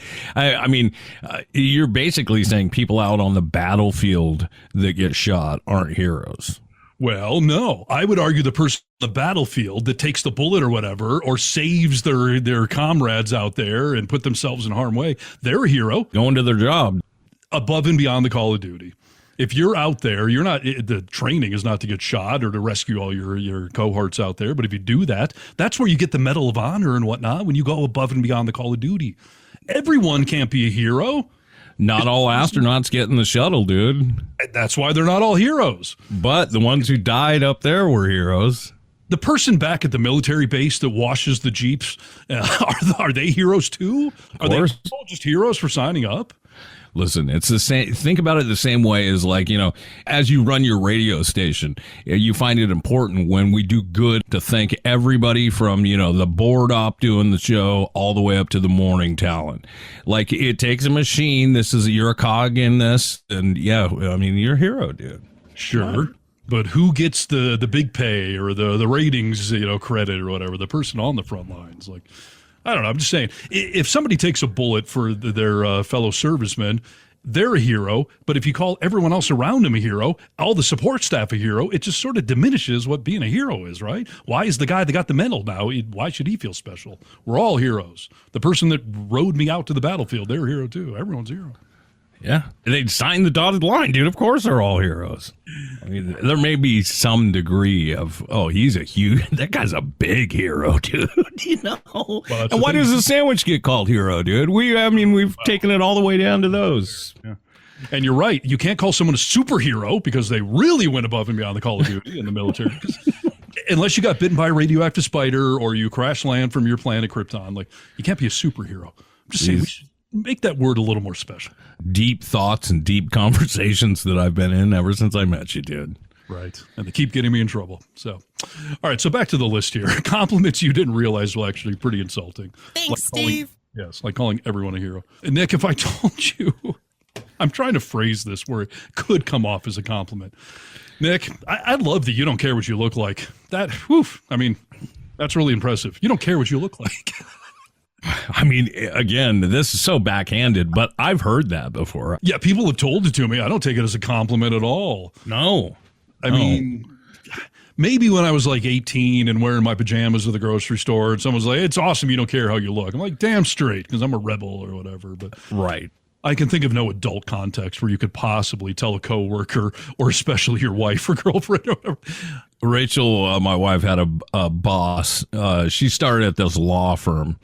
you're basically saying people out on the battlefield that get shot aren't heroes. Well, no. I would argue the person on the battlefield that takes the bullet or whatever, or saves their comrades out there and put themselves in harm's way, they're a hero. Going to their job. Above and beyond the Call of Duty. If you're out there, you're not. The training is not to get shot or to rescue all your cohorts out there. But if you do that, that's where you get the Medal of Honor and whatnot. When you go above and beyond the Call of Duty, everyone can't be a hero. Not all astronauts get in the shuttle, dude. That's why they're not all heroes. But the ones who died up there were heroes. The person back at the military base that washes the Jeeps, are they heroes too? Are they all just heroes for signing up? Listen, it's the same. Think about it the same way as, like, as you run your radio station, you find it important when we do good to thank everybody from, the board op doing the show all the way up to the morning talent. Like, it takes a machine. You're a cog in this. And yeah, you're a hero, dude. Sure. But who gets the big pay or the ratings, credit or whatever? The person on the front lines. Like, I don't know. I'm just saying, if somebody takes a bullet for their fellow servicemen, they're a hero. But if you call everyone else around him a hero, all the support staff a hero, it just sort of diminishes what being a hero is, right? Why is the guy that got the medal now, why should he feel special? We're all heroes. The person that rode me out to the battlefield, they're a hero too. Everyone's a hero. Yeah, they'd sign the dotted line, dude. Of course they're all heroes. I mean, there may be some degree of, that guy's a big hero, dude, Well, and why does the sandwich get called hero, dude? We've taken it all the way down to those. Yeah. And you're right. You can't call someone a superhero because they really went above and beyond the call of duty in the military. Unless you got bitten by a radioactive spider or you crash land from your planet Krypton, like, you can't be a superhero. I'm just saying, we should make that word a little more special. Deep thoughts and deep conversations that I've been in ever since I met you, dude. Right. And they keep getting me in trouble. So, all right. So back to the list here. Compliments you didn't realize were actually pretty insulting. Thanks, Steve. Yes. Like calling everyone a hero. And Nick, if I told you, I'm trying to phrase this where it could come off as a compliment. Nick, I love that you don't care what you look like. That's really impressive. You don't care what you look like. I mean, again, this is so backhanded, but I've heard that before. Yeah, people have told it to me. I don't take it as a compliment at all. No. I mean, maybe when I was like 18 and wearing my pajamas at the grocery store, and someone's like, "It's awesome you don't care how you look." I'm like, damn straight, because I'm a rebel or whatever. But right. I can think of no adult context where you could possibly tell a coworker, or especially your wife or girlfriend or whatever. Rachel, my wife, had a boss. She started at this law firm,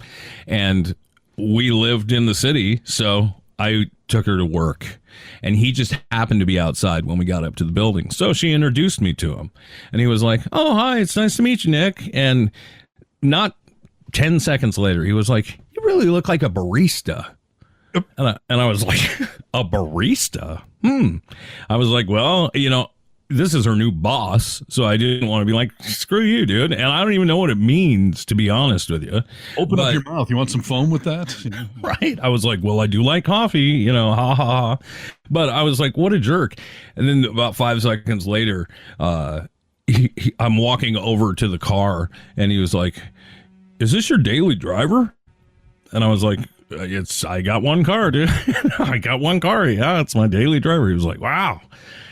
and we lived in the city, so I took her to work. And he just happened to be outside when we got up to the building. So she introduced me to him. And he was like, "Oh, hi, it's nice to meet you, Nick." And not 10 seconds later, he was like, "You really look like a barista." And I was like, "A barista?" I was like, well, this is her new boss, so I didn't want to be like, "Screw you, dude." And I don't even know what it means, to be honest with you. Open up your mouth. You want some foam with that? Right. I was like, well, I do like coffee, ha ha ha. But I was like, what a jerk. And then about 5 seconds later, I'm walking over to the car, and he was like, "Is this your daily driver?" And I was like, I got one car, dude. I got one car. Yeah, it's my daily driver. He was like, "Wow,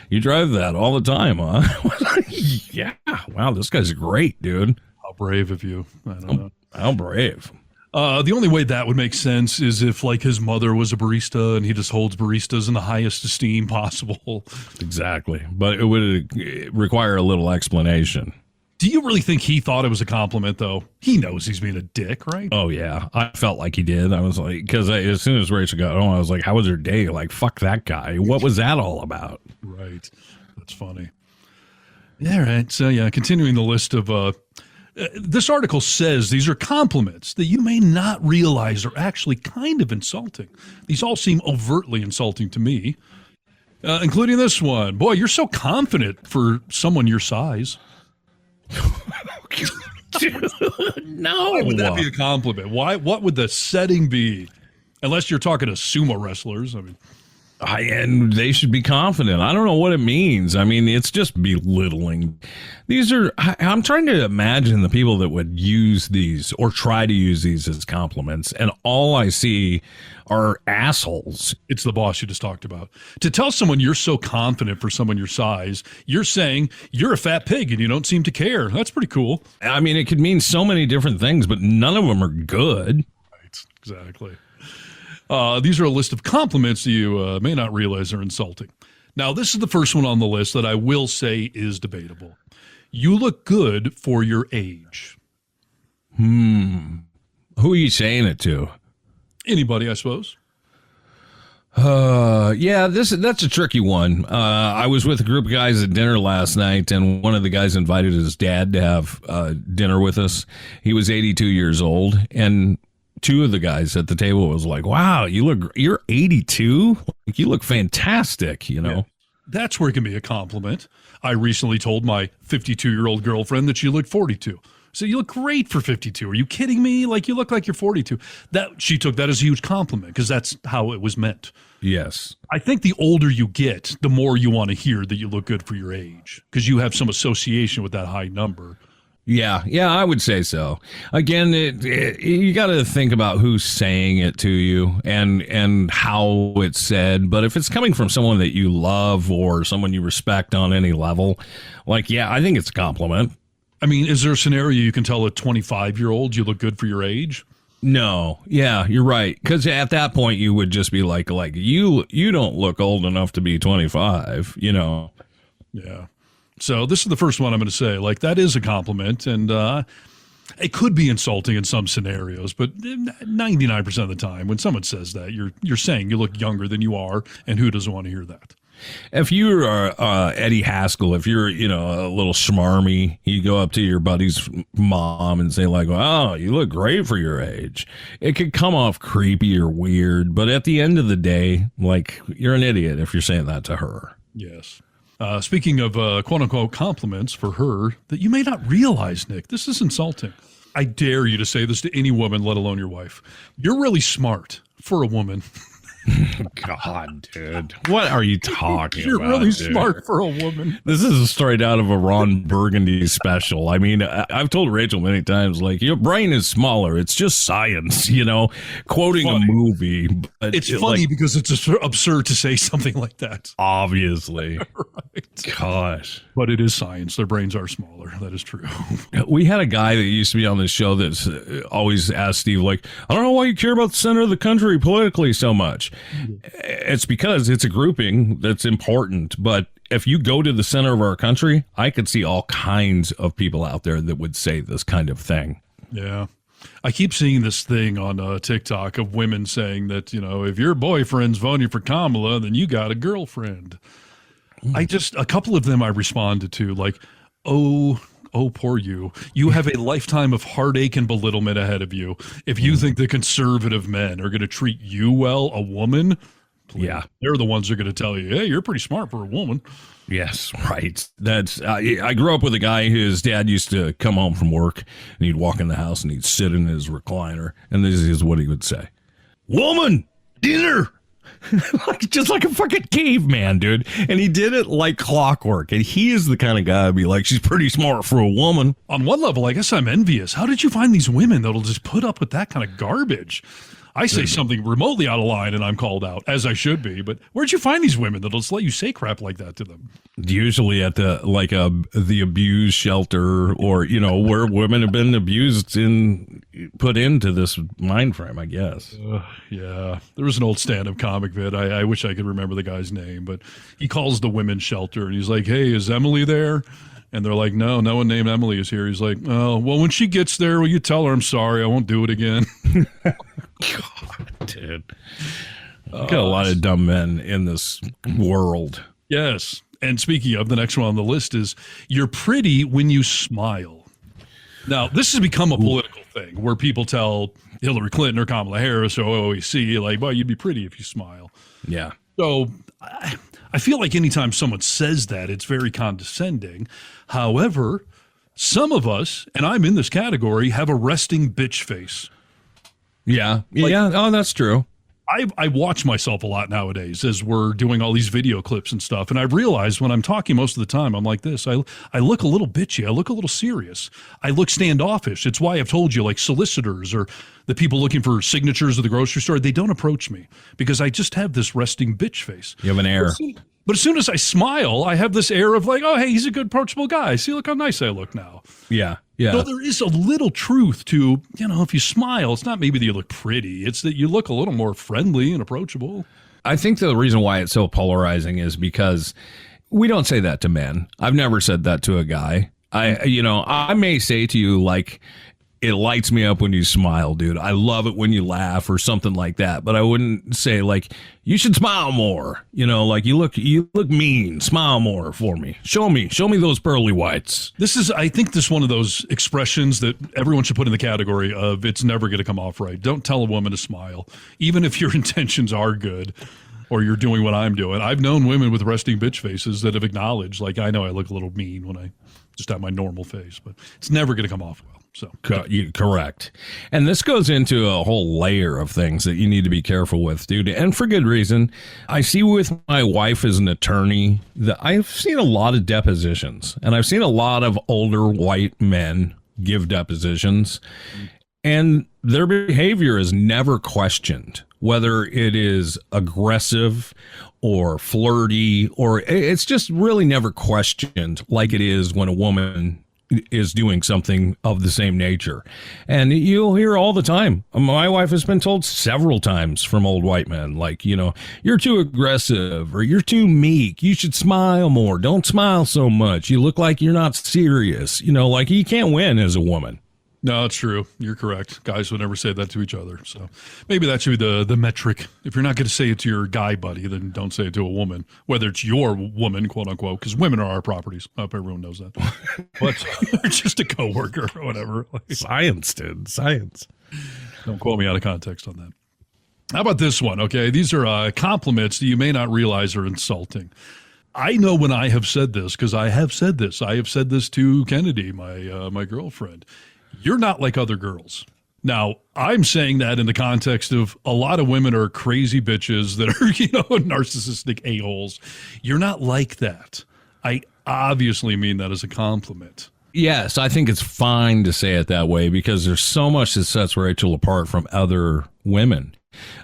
you drive that all the time, huh?" I was like, yeah. Wow, this guy's great, dude. How brave of you. I don't know. How brave. The only way that would make sense is if, like, his mother was a barista and he just holds baristas in the highest esteem possible. Exactly. But it would require a little explanation. Do you really think he thought it was a compliment, though? He knows he's being a dick, right? Oh, yeah. I felt like he did. I was like, because as soon as Rachel got home, I was like, "How was her day?" Like, fuck that guy. What was that all about? Right. That's funny. Yeah, right. So, yeah, continuing the list of, this article says these are compliments that you may not realize are actually kind of insulting. These all seem overtly insulting to me, including this one. "Boy, you're so confident for someone your size." Dude, no. Why would that be a compliment? Why? What would the setting be? Unless you're talking to sumo wrestlers. I mean, and they should be confident. I don't know what it means. I mean, it's just belittling. I'm trying to imagine the people that would use these or try to use these as compliments, and all I see are assholes. It's the boss you just talked about. To tell someone you're so confident for someone your size, you're saying you're a fat pig and you don't seem to care. That's pretty cool. I mean, it could mean so many different things, but none of them are good. Right, exactly. These are a list of compliments that you may not realize are insulting. Now, this is the first one on the list that I will say is debatable. "You look good for your age." Who are you saying it to? Anybody, I suppose. Yeah, that's a tricky one. I was with a group of guys at dinner last night, and one of the guys invited his dad to have dinner with us. He was 82 years old, and two of the guys at the table was like, "Wow, you're 82? Like, you look fantastic, Yeah. That's where it can be a compliment. I recently told my 52-year-old girlfriend that she looked 42. So "You look great for 52. Are you kidding me? Like, you look like you're 42. She took that as a huge compliment because that's how it was meant. Yes. I think the older you get, the more you want to hear that you look good for your age because you have some association with that high number. Yeah, I would say so. Again, you got to think about who's saying it to you and how it's said. But if it's coming from someone that you love or someone you respect on any level, like, yeah, I think it's a compliment. I mean, is there a scenario you can tell a 25-year-old you look good for your age? No, yeah, you're right. Because at that point, you would just be like you don't look old enough to be 25. Yeah. So this is the first one I'm going to say. Like, that is a compliment, and it could be insulting in some scenarios, but 99% of the time, when someone says that, you're saying you look younger than you are, and who doesn't want to hear that? If you're Eddie Haskell, if you're a little schmarmy, you go up to your buddy's mom and say like, "Wow, you look great for your age." It could come off creepy or weird, but at the end of the day, like, you're an idiot if you're saying that to her. Yes. Speaking of quote-unquote compliments for her that you may not realize, Nick, this is insulting. I dare you to say this to any woman, let alone your wife. You're really smart for a woman. God, dude. What are you talking You're about? really dude? smart for a woman. This is straight out of a Ron Burgundy special. I mean, I've told Rachel many times, like, your brain is smaller. It's just science, quoting a movie. But it's funny because it's absurd to say something like that. Obviously. Right. Gosh. But it is science. Their brains are smaller. That is true. We had a guy that used to be on this show that's always asked Steve, like, I don't know why you care about the center of the country politically so much. It's because it's a grouping that's important. But if you go to the center of our country, I could see all kinds of people out there that would say this kind of thing. Yeah. I keep seeing this thing on TikTok of women saying that, if your boyfriend's voting for Kamala, then you got a girlfriend. A couple of them I responded to, like, oh, poor you. You have a lifetime of heartache and belittlement ahead of you. If you think the conservative men are going to treat you well, a woman, please, yeah, they're the ones who are going to tell you, hey, you're pretty smart for a woman. Yes, right. That's I grew up with a guy whose dad used to come home from work, and he'd walk in the house and he'd sit in his recliner, and this is what he would say: "Woman, dinner." just like a fucking caveman, dude. And he did it like clockwork. And he is the kind of guy to be like, she's pretty smart for a woman. On one level, I guess I'm envious. How did you find these women that'll just put up with that kind of garbage? I say something remotely out of line and I'm called out, as I should be. But where'd you find these women that'll just let you say crap like that to them? Usually at the abused shelter, or where women have been abused and put into this mind frame, I guess. Yeah, there was an old stand-up comic vid. I wish I could remember the guy's name, but he calls the women's shelter and he's like, "Hey, is Emily there?" And they're like, "No, no one named Emily is here." He's like, "Oh, well, when she gets there, will you tell her I'm sorry? I won't do it again." God, dude. Got a lot of dumb men in this world. Yes. And speaking of, the next one on the list is, you're pretty when you smile. Now, this has become a political thing where people tell Hillary Clinton or Kamala Harris or OAC, like, well, you'd be pretty if you smile. Yeah. So I feel like anytime someone says that, it's very condescending. However, some of us, and I'm in this category, have a resting bitch face. Yeah. Yeah. Oh, that's true. I watch myself a lot nowadays as we're doing all these video clips and stuff. And I've realized when I'm talking most of the time, I'm like this. I look a little bitchy. I look a little serious. I look standoffish. It's why I've told you, like, solicitors or the people looking for signatures at the grocery store, they don't approach me because I just have this resting bitch face. You have an air. But as soon as I smile, I have this air of like, oh, hey, he's a good, approachable guy. See, look how nice I look now. Yeah, yeah. So there is a little truth to, if you smile, it's not maybe that you look pretty. It's that you look a little more friendly and approachable. I think the reason why it's so polarizing is because we don't say that to men. I've never said that to a guy. I may say to you, like, it lights me up when you smile, dude. I love it when you laugh or something like that. But I wouldn't say, like, you should smile more. Like, you look mean. Smile more for me. Show me those pearly whites. I think this is one of those expressions that everyone should put in the category of it's never going to come off right. Don't tell a woman to smile, even if your intentions are good or you're doing what I'm doing. I've known women with resting bitch faces that have acknowledged, like, I know I look a little mean when I just have my normal face, but it's never going to come off well. So Correct. And this goes into a whole layer of things that you need to be careful with, dude. And for good reason. I see with my wife as an attorney that I've seen a lot of depositions, and I've seen a lot of older white men give depositions, and their behavior is never questioned, whether it is aggressive or flirty, or it's just really never questioned like it is when a woman is doing something of the same nature. And you'll hear all the time. My wife has been told several times from old white men, like, you're too aggressive, or you're too meek. You should smile more. Don't smile so much. You look like you're not serious. Like you can't win as a woman. No, it's true. You're correct. Guys would never say that to each other. So maybe that should be the metric. If you're not going to say it to your guy buddy, then don't say it to a woman, whether it's your woman, quote unquote, because women are our properties. I hope everyone knows that. But just a coworker or whatever. Science, dude. Science. Don't quote me out of context on that. How about this one? Okay. These are compliments that you may not realize are insulting. I know when I have said this, because I have said this. I have said this to Kennedy, my girlfriend. You're not like other girls. Now, I'm saying that in the context of a lot of women are crazy bitches that are, narcissistic a-holes. You're not like that. I obviously mean that as a compliment. Yes, I think it's fine to say it that way because there's so much that sets Rachel apart from other women.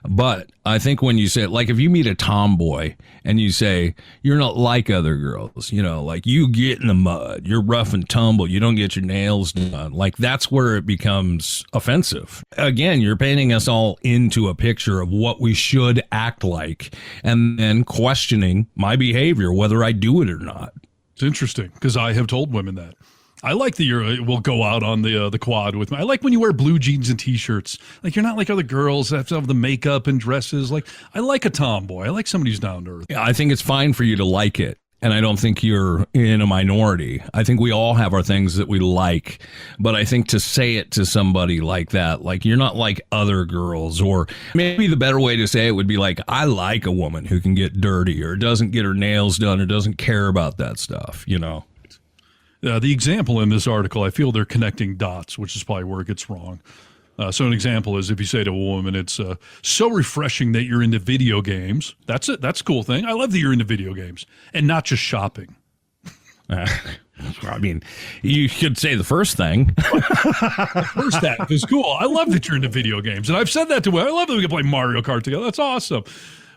But I think when you say, like, if you meet a tomboy and you say, you're not like other girls, like you get in the mud, you're rough and tumble, you don't get your nails done, like that's where it becomes offensive. Again, you're painting us all into a picture of what we should act like and then questioning my behavior, whether I do it or not. It's interesting because I have told women that. I like that we'll go out on the quad with me. I like when you wear blue jeans and T-shirts. Like, you're not like other girls that have to have the makeup and dresses. Like, I like a tomboy. I like somebody who's down to earth. Yeah, I think it's fine for you to like it. And I don't think you're in a minority. I think we all have our things that we like. But I think to say it to somebody like that, like you're not like other girls, or maybe the better way to say it would be like, I like a woman who can get dirty or doesn't get her nails done or doesn't care about that stuff, The example in this article, I feel they're connecting dots, which is probably where it gets wrong. So an example is if you say to a woman, it's so refreshing that you're into video games. That's it. That's a cool thing. I love that you're into video games and not just shopping. I mean, you could say the first thing. First half is cool. I love that you're into video games. And I've said that to women. I love that we can play Mario Kart together. That's awesome.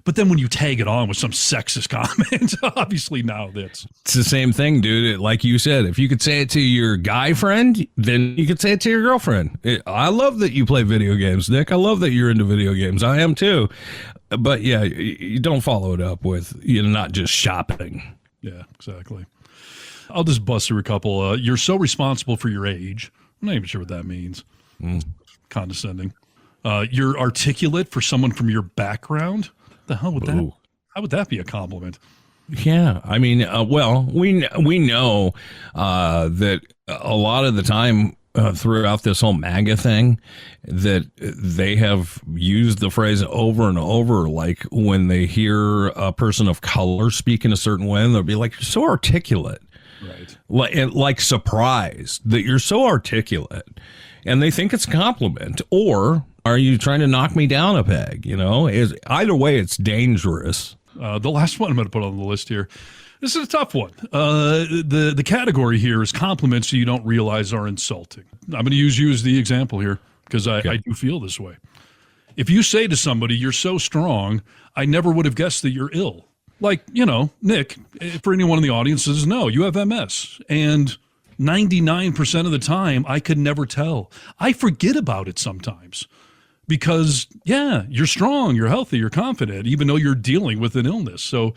But then when you tag it on with some sexist comment, obviously now it's the same thing, dude. Like you said, if you could say it to your guy friend, then you could say it to your girlfriend. I love that you play video games, Nick. I love that you're into video games. I am too. But yeah, you don't follow it up with, not just shopping. Yeah, exactly. I'll just bust through a couple. You're so responsible for your age. I'm not even sure what that means. Condescending. You're articulate for someone from your background. The hell would that? How would that be a compliment? Yeah, I mean, well, we know that a lot of the time throughout this whole MAGA thing, that they have used the phrase over and over. Like when they hear a person of color speak in a certain way, they'll be like, "You're so articulate," right? Like surprised that you're so articulate, and they think it's a compliment. Or are you trying to knock me down a peg? Either way, it's dangerous. The last one I'm going to put on the list here. This is a tough one. The category here is compliments you don't realize are insulting. I'm going to use you as the example here because I do feel this way. If you say to somebody, "You're so strong," I never would have guessed that you're ill. Like, Nick, for anyone in the audience says, "No, you have MS." And 99% of the time, I could never tell. I forget about it sometimes. Because, yeah, you're strong, you're healthy, you're confident, even though you're dealing with an illness. So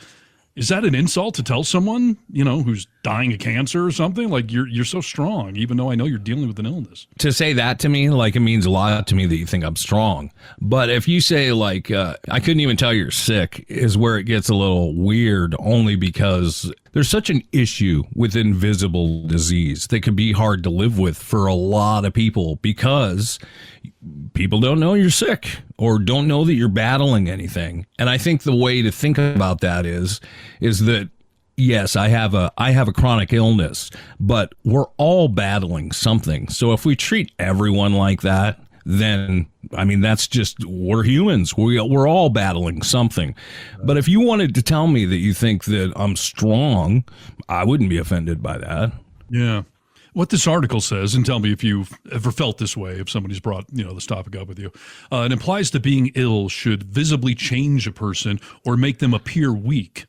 is that an insult to tell someone, who's dying of cancer or something? Like, you're so strong, even though I know you're dealing with an illness. To say that to me, like, it means a lot to me that you think I'm strong. But if you say, like, I couldn't even tell you're sick, is where it gets a little weird, only because there's such an issue with invisible disease that could be hard to live with for a lot of people because people don't know you're sick or don't know that you're battling anything. And I think the way to think about that is that yes, I have a chronic illness, but we're all battling something. So if we treat everyone like that, then I mean that's just we're humans. We're all battling something. But if you wanted to tell me that you think that I'm strong, I wouldn't be offended by that. Yeah. What this article says, and tell me if you've ever felt this way, if somebody's brought this topic up with you, it implies that being ill should visibly change a person or make them appear weak,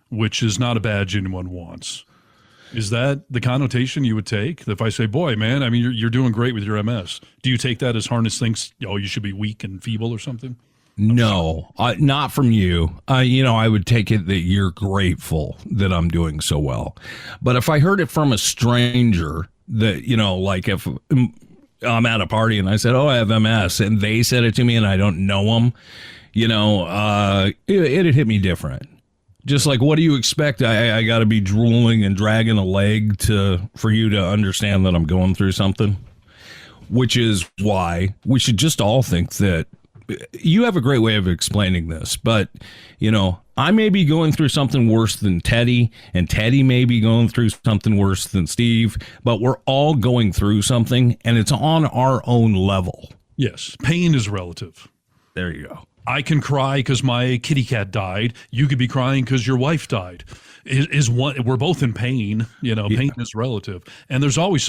which is not a badge anyone wants. Is that the connotation you would take? If I say, boy, man, I mean, you're doing great with your MS. Do you take that as Harness thinks, you should be weak and feeble or something? No, not from you. I would take it that you're grateful that I'm doing so well. But if I heard it from a stranger that, like if I'm at a party and I said, oh, I have MS, and they said it to me and I don't know them, it'd hit me different. Just like, what do you expect? I got to be drooling and dragging a leg for you to understand that I'm going through something, which is why we should just all think that you have a great way of explaining this, but I may be going through something worse than Teddy, and Teddy may be going through something worse than Steve, but we're all going through something, and it's on our own level. Yes, pain is relative. There you go. I can cry because my kitty cat died. You could be crying because your wife died. We're both in pain. Pain is relative, and there's always